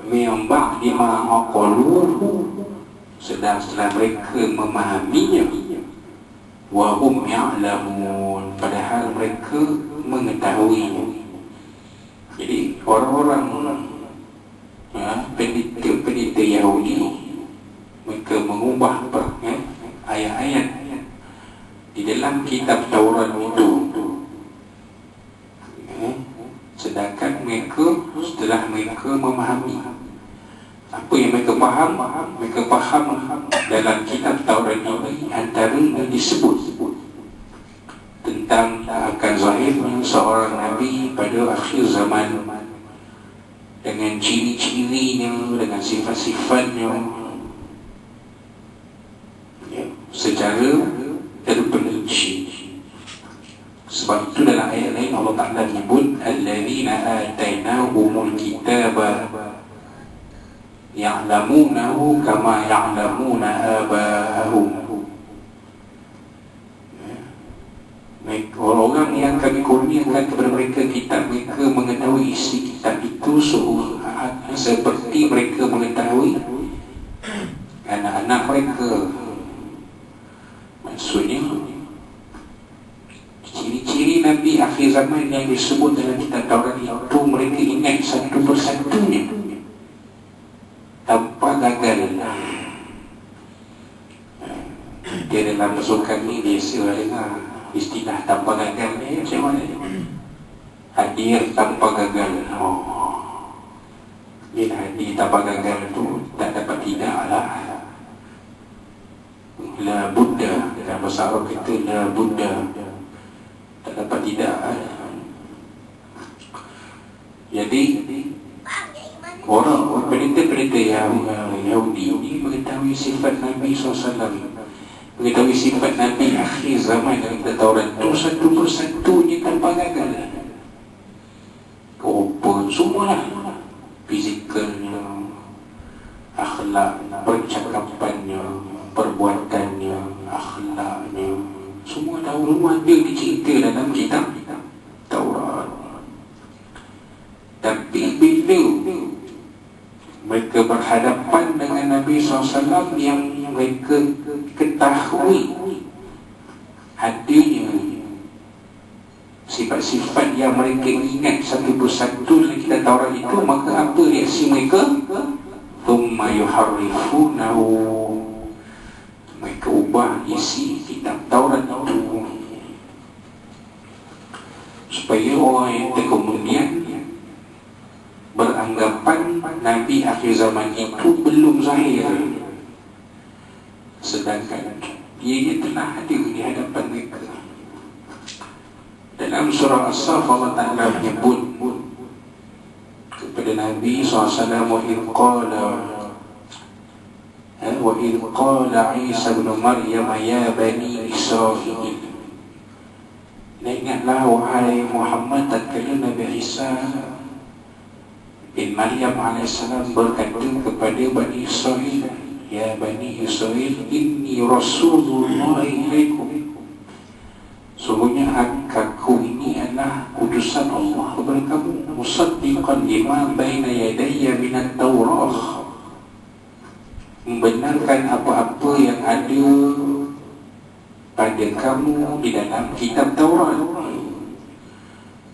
min ba'di ma aqaluhu, sedang setelah mereka memahaminya, wa hum ya'lamun, padahal mereka mengetahuinya. Jadi orang-orang pendeta Yahudi, mereka mengubah ayat-ayat di dalam kitab Taurat itu, sedangkan mereka setelah mereka memahami apa yang mereka faham dalam kitab Taurat ini, antara yang disebut tentang akan zahirnya seorang Nabi pada akhir zaman, dengan ciri-cirinya, dengan sifat-sifatnya, secara terperinci. Sebab itu dalam ayat lain Allah Ta'ala menyebut alladzina atainahumul kitaba ya'lamunahu kama ya'lamuna aba'ahum. Orang-orang yang kami kurniakan kepada mereka kitab, mereka mengetahui isi kitab itu seperti mereka mengetahui anak-anak mereka. Maksudnya ciri-ciri Nabi akhir zaman yang disebut dalam kitab Taurat itu mereka ingat satu persatunya tanpa gagal. Dia dalam pasukan ni biasa dengar istilah tanpa gagal ni macam mana? Hadir tanpa gagal. Bila hadir tanpa gagal tu tak dapat tidak lah. La Buddha, dalam bahasa Arab kita la Buddha, tak dapat tidak. Jadi orang pendeta-pendeta Yahudi ini mengetahui sifat Nabi SAW, mengetahui sifat Nabi akhir zaman dalam kitab Taurat itu satu persatunya tanpa gagal. Open semualah, fizikalnya, akhlak, percakapannya, perbuatannya, akhlaknya, semua tahu, semua ada dicerita dalam kitab Taurat. Tapi bila mereka berhadapan dengan Nabi SAW yang mereka ketahui adanya sifat-sifat yang mereka ingat satu persatu dalam kitab Taurat itu, maka apa reaksi mereka? Thumma yuharrifunahu, mereka ubah isi kitab Taurat itu supaya orang yang kemudian beranggapan Nabi akhir zaman itu belum zahir, sedangkan dia telah hadir di hadapan mereka. Dalam surah As-Saff Allah Ta'ala menyebut kepada Nabi SAW, wa idh qala Isa ibn Maryam ya bani Israil. Ingatlah wahai Muhammad tatkala Nabi Isa bin Maryam alaihissalam berkata kepada Bani Israel, ya Bani Israel, inni Rasulullah ilaikum, sungguhnya aku ini adalah utusan Allah kepada kamu, musaddiqan lima baina yadayya minat Taurah, membenarkan apa-apa yang ada pada kamu di dalam kitab Taurat.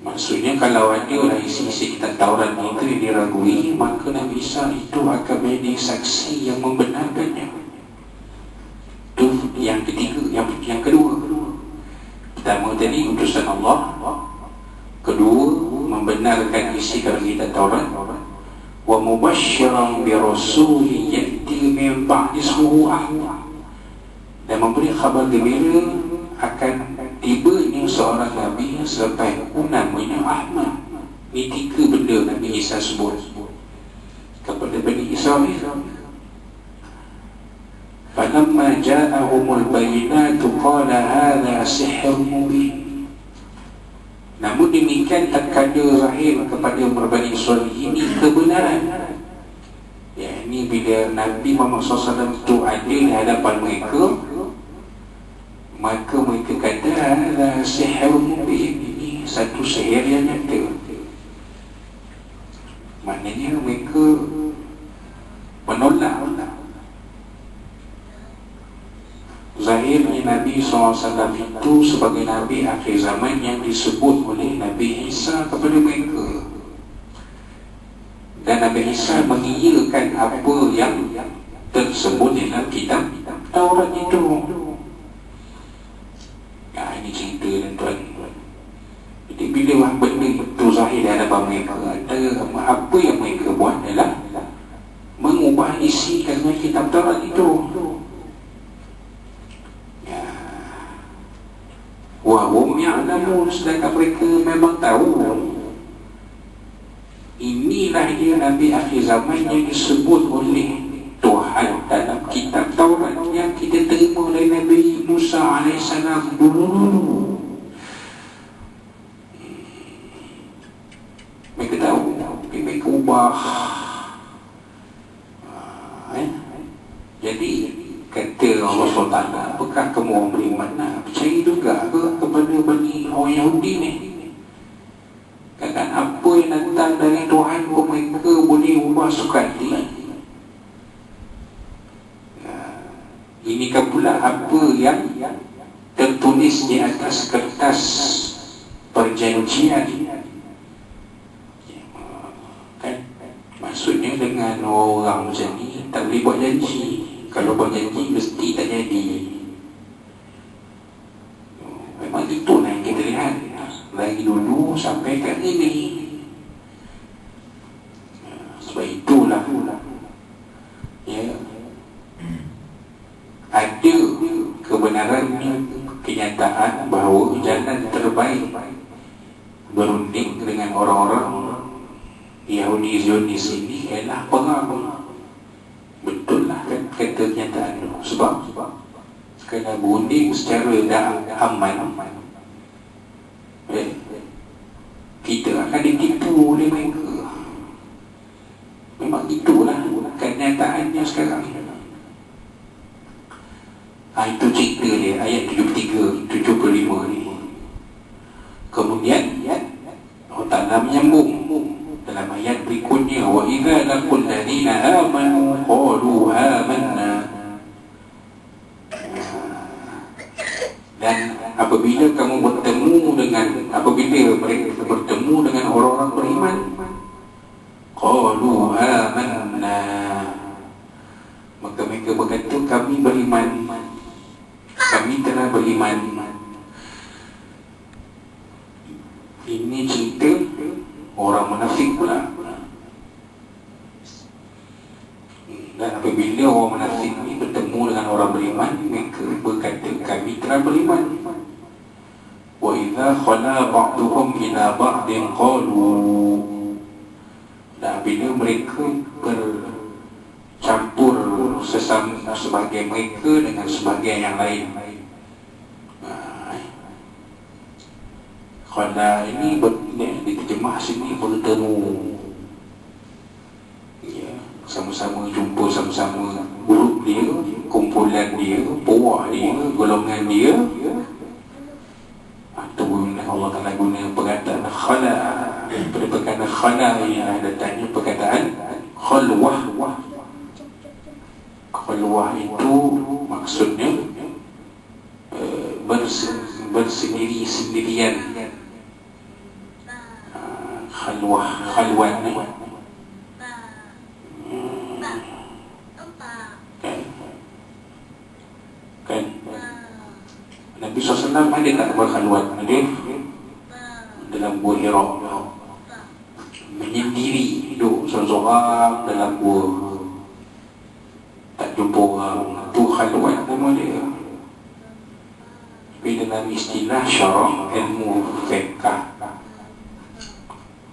Maksudnya kalau ada lah isi-isi kitab Taurat itu yang diragui, maka Nabi Isa itu akan menjadi saksi yang membenarkannya. Itu yang ketiga. Yang kedua, pertama tadi utusan Allah, kedua membenarkan isi dalam kitab Taurat, wa mubasysyiran bi rasulin ya'ti min ba'di ismihi Ahmad, dan memberi khabar gembira akan tibanya seorang Nabi selepas namanya Ahmad. Ini tiga benda Nabi Isa sebut kepada Bani Israel. Falamma ja'ahumul bayyinatu qala hadha sihrun mubin. Namun demikian tatkala zahir kepada Bani Israel ini kebenaran, ya, ini bila Nabi Muhammad SAW itu ada di hadapan mereka, maka mereka kata hadha sihrun mubin, ini satu sihir yang nyata. maknanya mereka menolak zahirnya Nabi SAW itu sebagai Nabi akhir zaman yang disebut oleh Nabi Isa kepada mereka. Dan Nabi Isa mengiyakan apa yang tersebut dalam kitab Taurat itu. Ya, ini cerita tuan-tuan. Jadi bila benda itu zahir dalam mereka, apa yang mereka buat adalah mengubah isi dalam kitab Taurat itu. Wahum ya'lamun, sedangkan mereka memang tahu. Inilah dia Nabi akhir zaman yang disebut oleh Tuhan dalam kitab Taurat yang kita terima oleh Nabi Musa AS dulu. Mereka tahu, tapi mereka ubah. Jadi kata Allah SWT, apakah kamu orang beriman percaya juga ke kepada Bani orang Yahudi ni? Kan apa yang datang dari Tuhan pun mereka boleh ubah sukati. Ini kan pula apa yang tertulis di atas kertas perjanjian. Kan maksudnya dengan orang macam ni tak boleh buat janji. Kalau buat janji mesti tak jadi. Memang itulah yang kita lihat dari dulu sampai kat ini. Sebab itulah ya, ada kebenaran, kenyataan bahawa jalan terbaik berunding dengan orang-orang Yahudi Zionis ini ialah perang. Betul lah kan kata kenyataan itu. Sebab kena berunding secara aman, kita akan ditipu oleh mereka. Memang itulah kenyataannya sekarang. Itu cerita dia ayat 73, 75 ni. Kemudian Allah Ta'ala menyambung dalam ayat berikutnya, wa idza laqul ladina amanu qalu amanna. Dan apabila mereka bertemu dengan orang-orang beriman, qalu amanna, maka mereka berkata kami beriman, kami telah beriman. Ini cerita orang munafik pula. Dan apabila orang munafik ini bertemu dengan orang beriman, mereka berkata kami telah beriman. Wa idza khala ba'duhum ila ba'din qalu, dan bila mereka bercampur sesama sebagai mereka dengan sebagian yang lain. Khala ini diterjemah sini bertemu, ya, sama-sama jumpa, sama-sama grup dia, kumpulan dia, puak dia, golongan dia. Atau Allah Ta'ala guna perkataan khala. Daripada perkataan khala ialah datangnya perkataan khalwah. Khalwah itu maksudnya bersendiri-sendirian. Khalwat ni kan Nabi SAW ada tak berkhalwat? Ada dalam gua Hira, menyendiri, duduk seorang-seorang dalam gua, tak jumpa orang. Itu khalwat nama dia. Tapi dalam istilah syarah ilmu fiqh,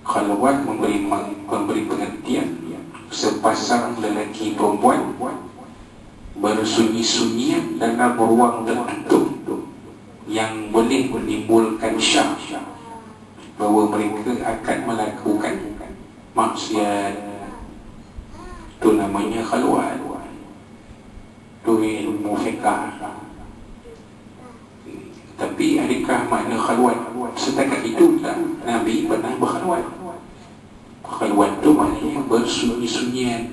khalwat memberi pengertian sepasang lelaki perempuan bersunyi-sunyian dalam ruang tertutup yang boleh menimbulkan syak bahawa mereka akan melakukan maksiat. Itu namanya khalwat. Itu ilmu fiqh. Tapi adakah makna khalwat setakat itu? Tak. Nabi pernah berkhalwat. Khalwat tu maknanya bersunyi-sunyian.